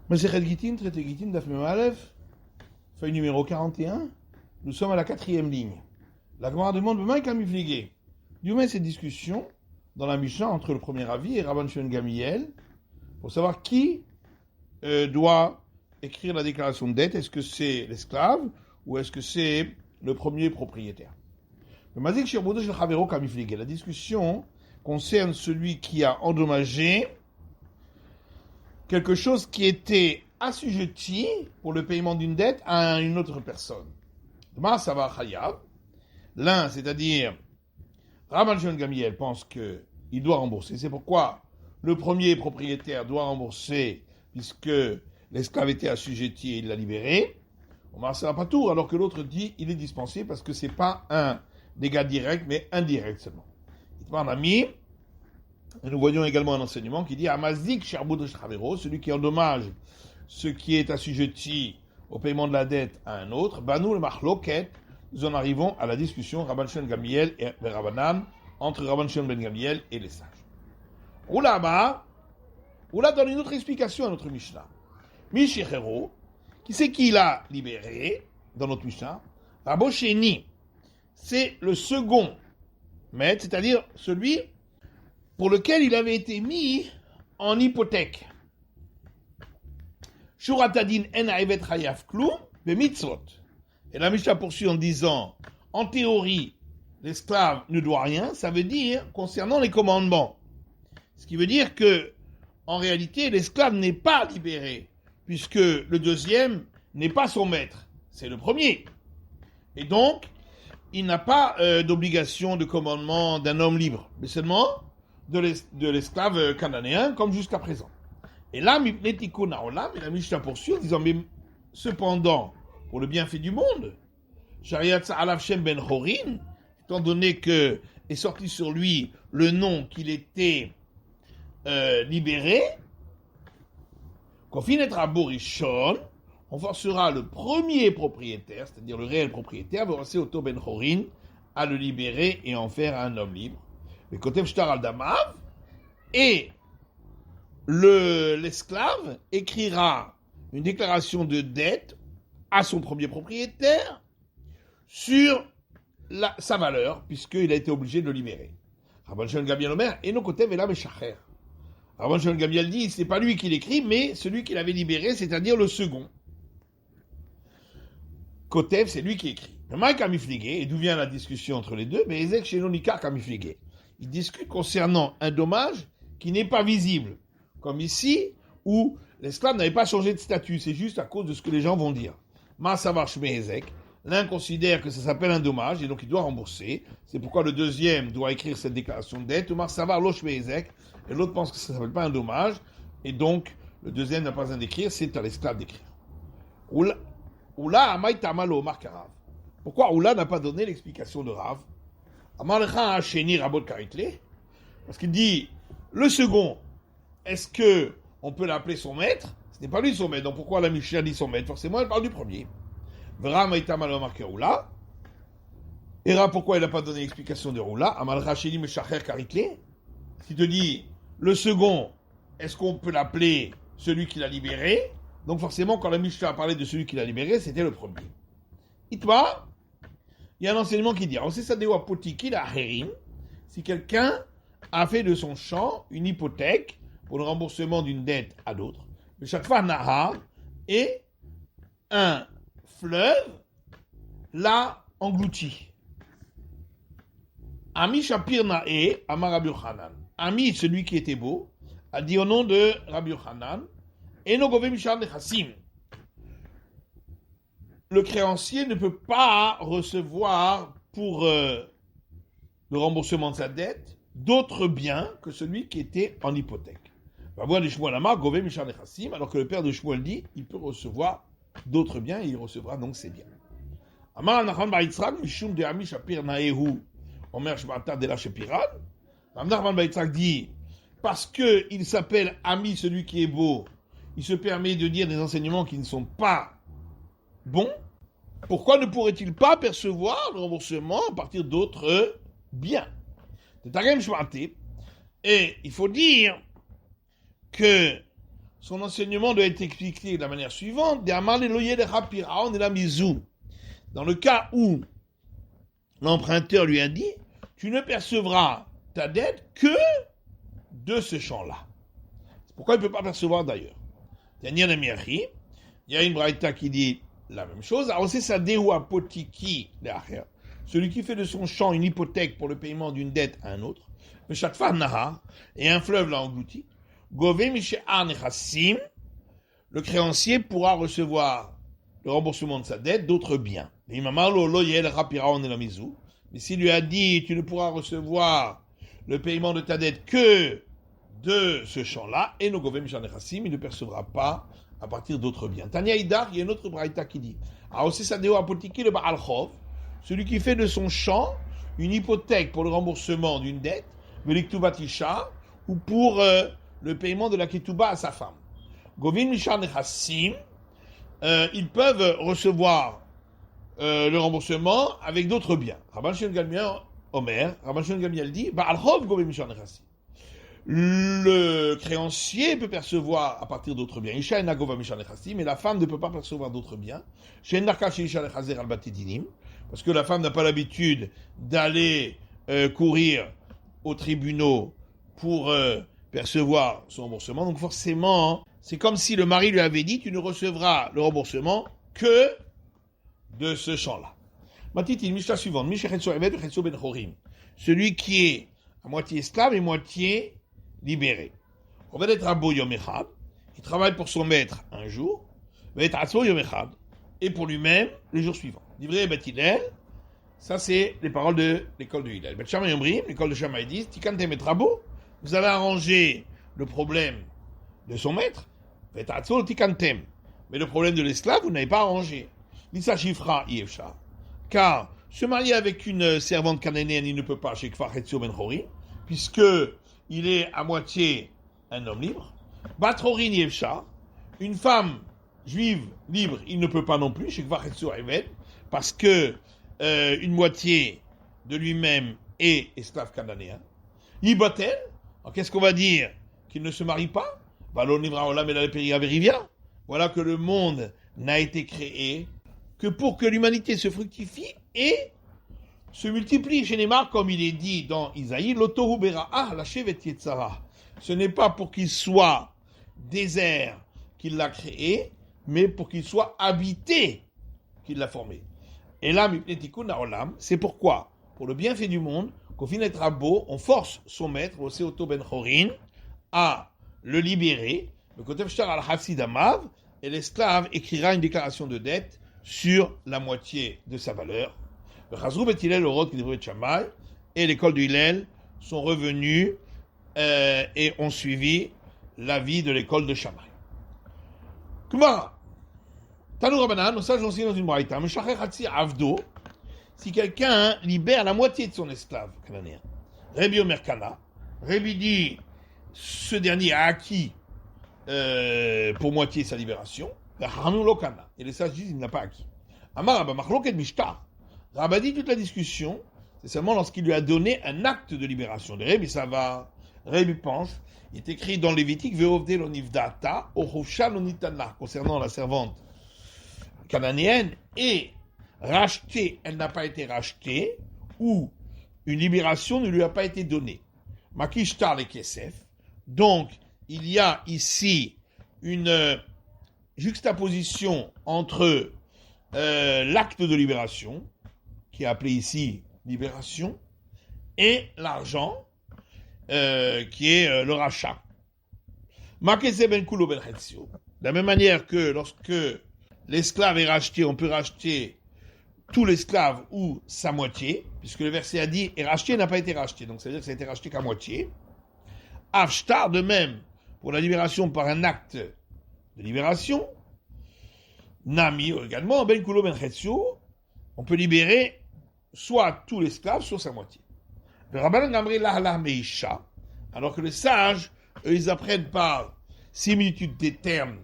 Masechet Gittin, traité Gittin, Daf Mem Aleph, feuille numéro 41. Nous sommes à la 4e ligne. La Gemara demande B'maï kamifligé. D'où met cette discussion dans la Mishnah entre le premier avis et Rabban Shimon Gamliel pour savoir qui doit écrire la déclaration de dette. Est-ce que c'est l'esclave ou est-ce que c'est le premier propriétaire? La discussion concerne celui qui a endommagé quelque chose qui était assujetti pour le paiement d'une dette à une autre personne. L'un, c'est-à-dire Rabban Shimon Gamliel, pense qu'il doit rembourser. C'est pourquoi le premier propriétaire doit rembourser puisque l'esclave était assujetti et il l'a libéré. On ça pas tout, alors que l'autre dit il est dispensé parce que c'est pas un dégât direct mais indirect seulement. Et nous voyons également un enseignement qui dit Amazik Sherboud Shavero, celui qui endommage ce qui est assujetti au paiement de la dette à un autre. Banou le Machloket, nous en arrivons à la discussion Rabban Shimon Gamliel et Rabbanan, entre Rabban Shimon ben Gamliel et les sages. Oula donne une autre explication à notre Mishnah. Mishichero, qui c'est qui l'a libéré dans notre Mishnah? Rabbo Sheni, c'est le second maître, c'est-à-dire celui pour lequel il avait été mis en hypothèque. Shuratadin en ha'evet chayav klum b'mitzvot. Et la Mishnah poursuit en disant, en théorie, l'esclave ne doit rien, ça veut dire concernant les commandements. Ce qui veut dire que, en réalité, l'esclave n'est pas libéré, puisque le deuxième n'est pas son maître, c'est le premier. Et donc, il n'a pas d'obligation de commandement d'un homme libre, mais seulement de l'esclave cananéen, comme jusqu'à présent. Et là, la Mishnah poursuit en disant, mais cependant, pour le bienfait du monde, Shariat Alav Shem Ben Horin, étant donné que est sorti sur lui le nom qu'il était libéré, Kofinet Rabbo Rishon, on forcera le premier propriétaire, c'est-à-dire le réel propriétaire, verser Oto Ben Horin à le libérer et en faire un homme libre. Le Kotev Shtar al Damav, et l'esclave écrira une déclaration de dette à son premier propriétaire sur sa valeur, puisqu'il a été obligé de le libérer. Rabban Shimon Gamliel Omer, et no Kotev Ela Meshacher. Rabban Shimon Gamliel dit, c'est pas lui qui l'écrit, mais celui qui l'avait libéré, c'est-à-dire le second. Kotev, c'est lui qui écrit. Et d'où vient la discussion entre les deux? Mais Ezek Shenonikar Kamifligé. Il discute concernant un dommage qui n'est pas visible, comme ici, où l'esclave n'avait pas changé de statut, c'est juste à cause de ce que les gens vont dire. L'un considère que ça s'appelle un dommage, et donc il doit rembourser, c'est pourquoi le deuxième doit écrire cette déclaration de dette, et l'autre pense que ça ne s'appelle pas un dommage, et donc le deuxième n'a pas besoin d'écrire, c'est à l'esclave d'écrire. Oula Amay Tamalo Omar Karav. Pourquoi Oula n'a pas donné l'explication de Rav? Parce qu'il dit, le second, est-ce que on peut l'appeler son maître? Ce n'est pas lui son maître, donc pourquoi la Mishnah dit son maître? Forcément, elle parle du premier. Et Rav, pourquoi il n'a pas donné l'explication de Oula? Si te dit, le second, est-ce qu'on peut l'appeler celui qui l'a libéré? Donc forcément, quand la Mishnah a parlé de celui qui l'a libéré, c'était le premier. Itma, il y a un enseignement qui dit, si quelqu'un a fait de son champ une hypothèque pour le remboursement d'une dette à d'autres, le Shatfa Nahar, et un fleuve l'a englouti. Ami Shapir Nae, Amar Rabbi Yochanan. Ami, celui qui était beau, a dit au nom de Rabbi Yochanan, Enogovem Mishar Nechassim. Le créancier ne peut pas recevoir pour le remboursement de sa dette d'autres biens que celui qui était en hypothèque. Alors que le père de Shmuel dit, il peut recevoir d'autres biens et il recevra donc ses biens. Amar Nachman bar Yitzchak mishum de Ami Shapir Naehu Omer Shbata de la Shapiran. Nachman bar Yitzchak dit, parce que il s'appelle Ami, celui qui est beau, il se permet de dire des enseignements qui ne sont pas bons. Pourquoi ne pourrait-il pas percevoir le remboursement à partir d'autres biens? Et il faut dire que son enseignement doit être expliqué de la manière suivante. Dans le cas où l'emprunteur lui a dit, tu ne percevras ta dette que de ce champ-là. C'est pourquoi il ne peut pas percevoir d'ailleurs. Il y a une braïta qui dit la même chose. Celui qui fait de son champ une hypothèque pour le paiement d'une dette à un autre, et un fleuve l'a englouti, le créancier pourra recevoir le remboursement de sa dette d'autres biens. Mais s'il lui a dit, tu ne pourras recevoir le paiement de ta dette que de ce champ-là, et il ne percevra pas à partir d'autres biens. Tania Idar, il y a une autre braïta qui dit, celui qui fait de son champ une hypothèque pour le remboursement d'une dette, ou pour le paiement de la ketouba à sa femme. Ils peuvent recevoir le remboursement avec d'autres biens. Rabban Shimon Gamliel dit, le créancier peut percevoir à partir d'autres biens. Mais la femme ne peut pas percevoir d'autres biens. Parce que la femme n'a pas l'habitude d'aller courir aux tribunaux pour percevoir son remboursement. Donc forcément, c'est comme si le mari lui avait dit, tu ne recevras le remboursement que de ce champ-là. Matiti, Mishnah suivante. Celui qui est à moitié esclave et moitié libéré. On va être Rabbo Yom Echad. Il travaille pour son maître un jour. Va être Atso Yom Echad. Et pour lui-même, le jour suivant. Livré Bet Hillel. Ça, c'est les paroles de l'école de Hillel. Bet Shammai Omrim, l'école de Shammai dit, Tikantem et Rabbo. Vous avez arrangé le problème de son maître. Va être Atso Tikantem. Mais le problème de l'esclave, vous n'avez pas arrangé. Lisa Shifra Yevcha. Car se marier avec une servante cananéenne, il ne peut pas chez Kfar Hetzio Ben Chori, puisque il est à moitié un homme libre. Batrorin Yevcha. Une femme juive libre, il ne peut pas non plus chez Kfar Hetzio Eved, parce que une moitié de lui-même est esclave cananéen. Yibatel. Alors qu'est-ce qu'on va dire? Qu'il ne se marie pas? Voilà que le monde n'a été créé que pour que l'humanité se fructifie et se multiplie. Chez Neymar, comme il est dit dans Isaïe, l'Otohu Bera'a, la Shevet Yetzara. Ce n'est pas pour qu'il soit désert qu'il l'a créé, mais pour qu'il soit habité qu'il l'a formé. Et là, c'est pourquoi, pour le bienfait du monde, qu'au fin d'être à beau, on force son maître, le Seoto Ben Chorin, à le libérer, le Kotev Shtar al-Hafsid Amav, et l'esclave écrira une déclaration de dette sur la moitié de sa valeur. Le Chazrou Bet Hillel, le Rod Kedivret Shammai, et l'école de Hillel sont revenus et ont suivi l'avis de l'école de Shammai. Kumara. Tanou Rabbanan, nos sages ont enseigné dans une braïta, Meshacher Hatzi Avdo, si quelqu'un libère la moitié de son esclave cananéen. Rabbi Omer Kana, Rabbi dit, ce dernier a acquis pour moitié sa libération, et les sages disent, il n'a pas acquis. Amar Rabba Machloket Mishtar, Rabba dit toute la discussion, c'est seulement lorsqu'il lui a donné un acte de libération. Le Rabbi ça va, Rabbi pense, il est écrit dans Lévitique, Ve'ovde lo nivdata, ochosha lo nitana, concernant la servante cananéenne, et rachetée, elle n'a pas été rachetée, ou une libération ne lui a pas été donnée. Makishtar le kesef, donc il y a ici une juxtaposition entre l'acte de libération, qui est appelé ici libération, et l'argent, qui est le rachat. Makese ben kulo ben chetzio. De la même manière que lorsque l'esclave est racheté, on peut racheter tout l'esclave ou sa moitié, puisque le verset a dit, et racheté n'a pas été racheté, donc ça veut dire que ça a été racheté qu'à moitié. Avshtar, de même, pour la libération par un acte de libération, Nami également, Ben Kulo Ben Chetzio, on peut libérer soit tout l'esclave, soit sa moitié. Le Rabbanan Gamri Lahla Meisha, alors que les sages, eux, ils apprennent par similitude des termes.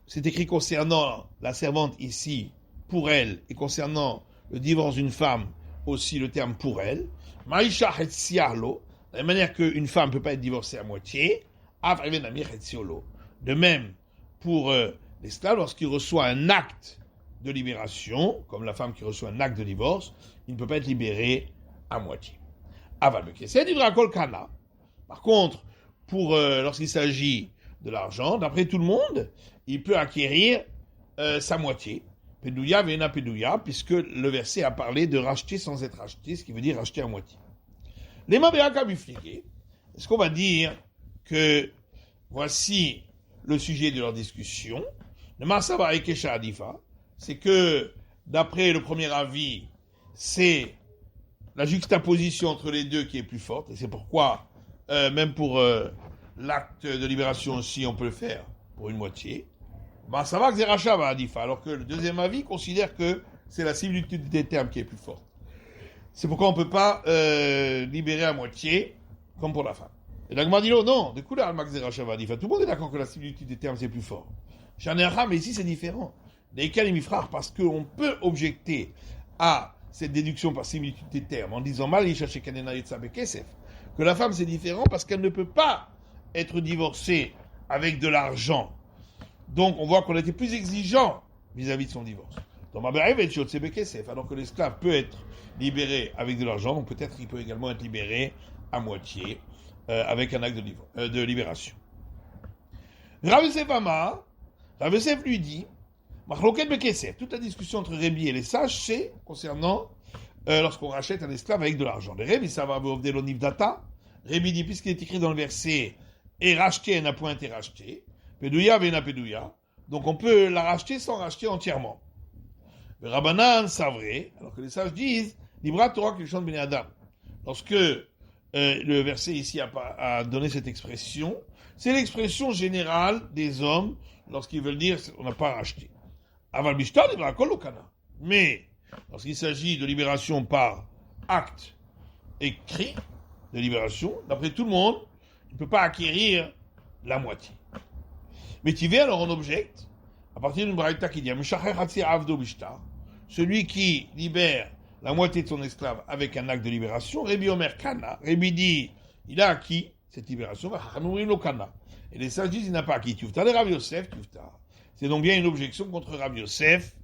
C'est écrit concernant la servante ici, pour elle, et concernant le divorce d'une femme, aussi le terme pour elle. Maisha Hetzialo, de la manière qu'une femme ne peut pas être divorcée à moitié, de même, pour l'esclave, lorsqu'il reçoit un acte de libération, comme la femme qui reçoit un acte de divorce, il ne peut pas être libéré à moitié. Aval bekesef, du drakol kana. Par contre, lorsqu'il s'agit de l'argent, d'après tout le monde, il peut acquérir sa moitié. Pedouya vena pedouya, puisque le verset a parlé de racheter sans être racheté, ce qui veut dire racheter à moitié. Les mabéaka bifliqués, est-ce qu'on va dire que voici le sujet de leur discussion? Le masaba ekesha adifa, c'est que d'après le premier avis, c'est la juxtaposition entre les deux qui est plus forte, et c'est pourquoi même pour l'acte de libération aussi, on peut le faire pour une moitié. Ça va que Zeracha va Adifa, alors que le deuxième avis considère que c'est la similitude des termes qui est plus forte. C'est pourquoi on ne peut pas libérer à moitié, comme pour la femme. Et l'Agma dit non, de coup là, Max Zeracha va Adifa. Tout le monde est d'accord que la similitude des termes c'est plus fort. J'en ai un mais ici c'est différent. Les Kalimifrar, parce qu'on peut objecter à cette déduction par similitude des termes en disant mal, que la femme c'est différent parce qu'elle ne peut pas être divorcée avec de l'argent. Donc on voit qu'on a été plus exigeant vis-à-vis de son divorce. Alors que l'esclave peut être libéré avec de l'argent, donc peut-être qu'il peut également être libéré à moitié avec un acte de libération. Rav Yosef lui dit, toute la discussion entre Rébi et les sages, c'est concernant lorsqu'on rachète un esclave avec de l'argent. Les Rébi, ça va vous l'onif data. Rébi dit, puisqu'il est écrit dans le verset, et racheté n'a point été racheté, Pedouya vena Pedouya, donc on peut la racheter sans racheter entièrement. Le Rabbanan, c'est vrai, alors que les sages disent, Libra Torah Kilshon Bnei Adam. Lorsque le verset ici a donné cette expression, c'est l'expression générale des hommes lorsqu'ils veulent dire on n'a pas racheté. Aval Bishtar Libra Kol Lokana. Mais lorsqu'il s'agit de libération par acte écrit de libération, d'après tout le monde, il ne peut pas acquérir la moitié. Mais tu veux alors on objecte, à partir d'une braïta qui dit celui qui libère la moitié de son esclave avec un acte de libération, Rébi Omer Kana, Rébi dit, il a acquis cette libération, et les sages disent, il n'a pas acquis. Tufta de Rav Yosef, Tufta. C'est donc bien une objection contre Rav Yosef,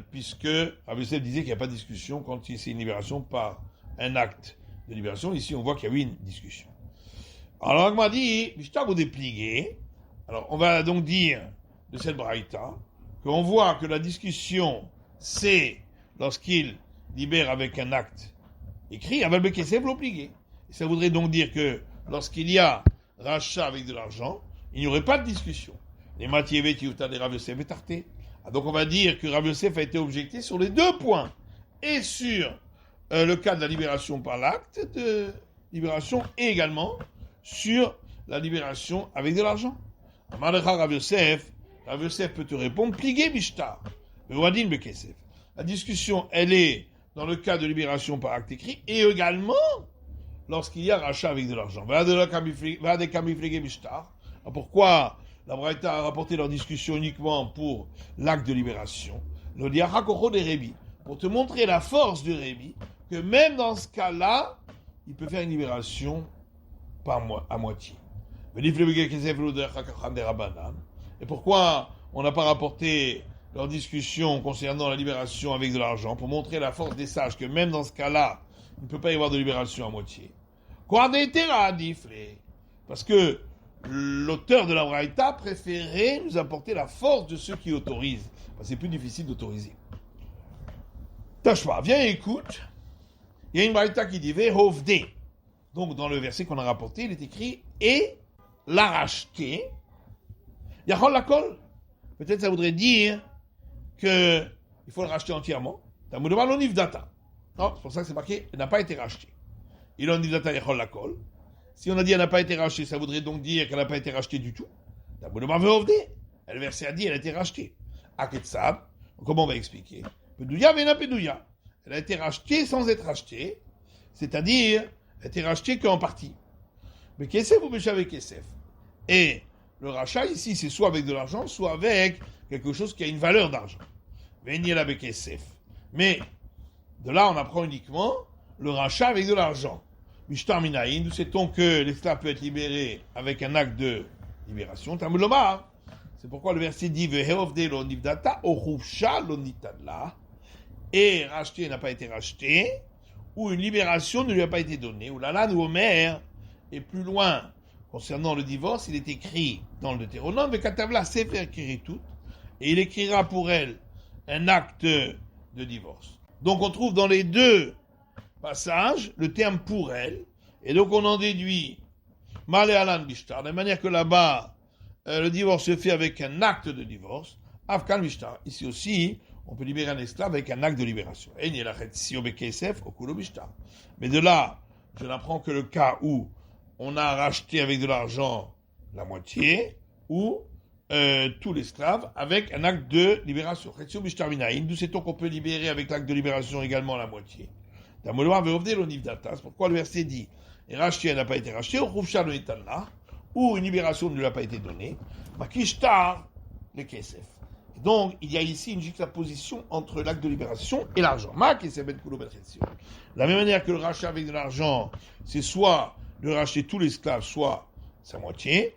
puisque Rav Yosef disait qu'il n'y a pas de discussion quand c'est une libération par un acte de libération. Ici, on voit qu'il y a eu une discussion. Alors, on m'a dit, alors, on va donc dire de cette braïta qu'on voit que la discussion, c'est lorsqu'il libère avec un acte écrit, avec le kesef l'obligé. Ça voudrait donc dire que lorsqu'il y a rachat avec de l'argent, il n'y aurait pas de discussion. Les matières vêtues des Rav Yosef est tarté. Donc, on va dire que Rav Yosef a été objecté sur les deux points. Et sur le cas de la libération par l'acte de libération et également sur la libération avec de l'argent. Rav Yosef peut te répondre, pligué bishtar, wadin bekesef. La discussion, elle est dans le cas de libération par acte écrit et également lorsqu'il y a rachat avec de l'argent. Pourquoi la Braïta a rapporté leur discussion uniquement pour l'acte de libération? Le diachakoro des Rébi, pour te montrer la force de Rébi, que même dans ce cas-là, il peut faire une libération à moitié. Et pourquoi on n'a pas rapporté leur discussion concernant la libération avec de l'argent, pour montrer la force des sages, que même dans ce cas-là, il ne peut pas y avoir de libération à moitié. Parce que l'auteur de la Braïta préférait nous apporter la force de ceux qui autorisent. Parce que c'est plus difficile d'autoriser. Tashma, viens et écoute. Il y a une Braïta qui dit Vehovde. Donc dans le verset qu'on a rapporté, il est écrit et la racheter. Yachol lakol. Peut-être ça voudrait dire que il faut le racheter entièrement. Tamoudema l'onif data. Non, c'est pour ça que c'est marqué, elle n'a pas été rachetée. Il en dit data yachol lakol. Si on a dit elle n'a pas été rachetée, ça voudrait donc dire qu'elle n'a pas été rachetée du tout. Tamoudema vehovde. Le verset a dit elle a été rachetée. Aketsab. Comment on va expliquer? Pedouya vena pedouya. Elle a été rachetée sans être rachetée. C'est-à-dire, elle a été rachetée qu'en partie. Mais kesef ou béchavé kesef. Et le rachat ici, c'est soit avec de l'argent, soit avec quelque chose qui a une valeur d'argent. Venyela bekesef. Mais de là, on apprend uniquement le rachat avec de l'argent. Mishtar minaïn, nous sait-on que l'esclave peut être libéré avec un acte de libération. Talmud Lomar. C'est pourquoi le verset dit Ve'heovde lo nivdata o chufsha lo nitadla, et racheté n'a pas été racheté, ou une libération ne lui a pas été donnée, ou l'Alan ou Omer, et plus loin, concernant le divorce, il est écrit dans le Deutéronome, Vekatavla sefer kiritut, et il écrira pour elle un acte de divorce. Donc on trouve dans les deux passages le terme pour elle, et donc on en déduit Male Alan Bishtar, de manière que là-bas, le divorce se fait avec un acte de divorce, Afkan Bishtar. Ici aussi, on peut libérer un esclave avec un acte de libération. Mais de là, je n'apprends que le cas où on a racheté avec de l'argent la moitié, ou tout l'esclave avec un acte de libération. D'où sait-on qu'on peut libérer avec l'acte de libération également la moitié. C'est pourquoi le verset dit, et racheté n'a pas été racheté, ou une libération ne lui a pas été donnée, le kesef. Donc, il y a ici une juxtaposition entre l'acte de libération et l'argent. De la même manière que le rachat avec de l'argent, c'est soit de racheter tout l'esclave, soit sa moitié.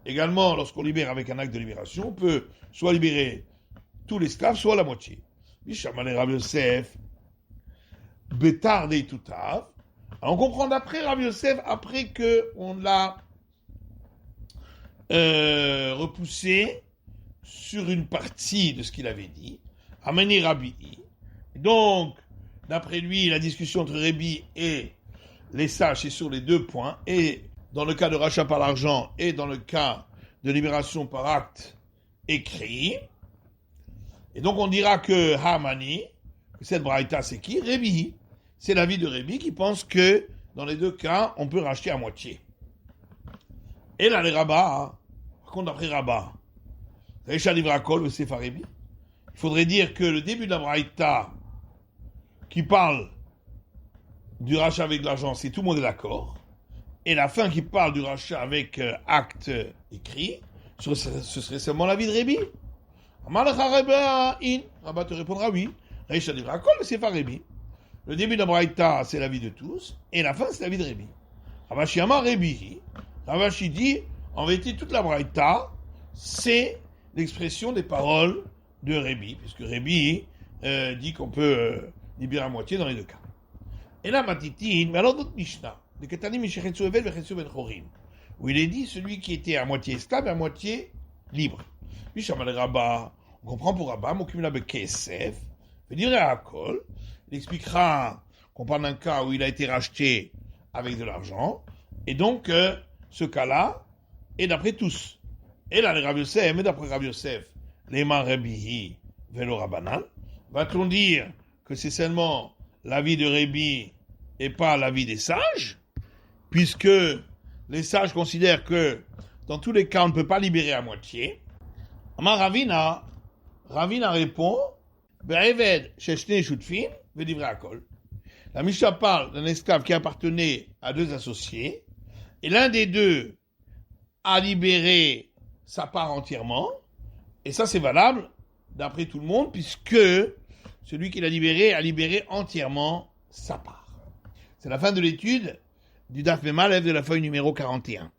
Également, lorsqu'on libère avec un acte de libération, on peut soit libérer tout l'esclave, soit la moitié. Alors, on comprend d'après Rabbi Yosef, après qu'on l'a repoussé sur une partie de ce qu'il avait dit, Amani Rabbi. Donc, d'après lui, la discussion entre Rabbi et les sages, c'est sur les deux points, et dans le cas de rachat par l'argent, et dans le cas de libération par acte écrit. Et donc, on dira que Hamani, cette braïta, c'est qui? Rabbi. C'est l'avis de Rabbi qui pense que, dans les deux cas, on peut racheter à moitié. Et là, les rabbins, par contre, d'après Rabbah, il faudrait dire que le début de la braïta qui parle du rachat avec de l'argent, c'est tout le monde est d'accord, et la fin qui parle du rachat avec acte écrit, ce serait seulement l'avis de Rabbi. Rabbah te répondra oui. Le début de la braïta, c'est l'avis de tous, et la fin, c'est l'avis de Rabbi. Ravashi Amar Rabbi. Ravashi dit, en vérité, toute la braïta, c'est l'expression des paroles de Rabbi, puisque Rabbi dit qu'on peut libérer à moitié dans les deux cas. Et là, Matitin, mais alors d'autres Mishnah, de Ketanim Mishechetsu Evel Vechetsu Ben Chorin, où il est dit celui qui était à moitié esclave et à moitié libre. Mishamal Rabbah, on comprend pour Rabbah, Mokimla Bekesef, veut dire à Akol, il expliquera qu'on parle d'un cas où il a été racheté avec de l'argent, et donc ce cas-là est d'après tous. Et là, les Rabbi Yosef, mais d'après Rabbi Yosef, les Rabbihi velo Rabbanan, va-t-on dire que c'est seulement l'avis de Rabbi et pas l'avis des sages, puisque les sages considèrent que dans tous les cas, on ne peut pas libérer à moitié. Amar Ravina répond, Be'eved sheshne shutfin ve'divrei akol. La Mishnah parle d'un esclave qui appartenait à deux associés, et l'un des deux a libéré sa part entièrement, et ça c'est valable d'après tout le monde, puisque celui qui l'a libéré a libéré entièrement sa part. C'est la fin de l'étude du Daf Mem Aleph de la feuille numéro 41.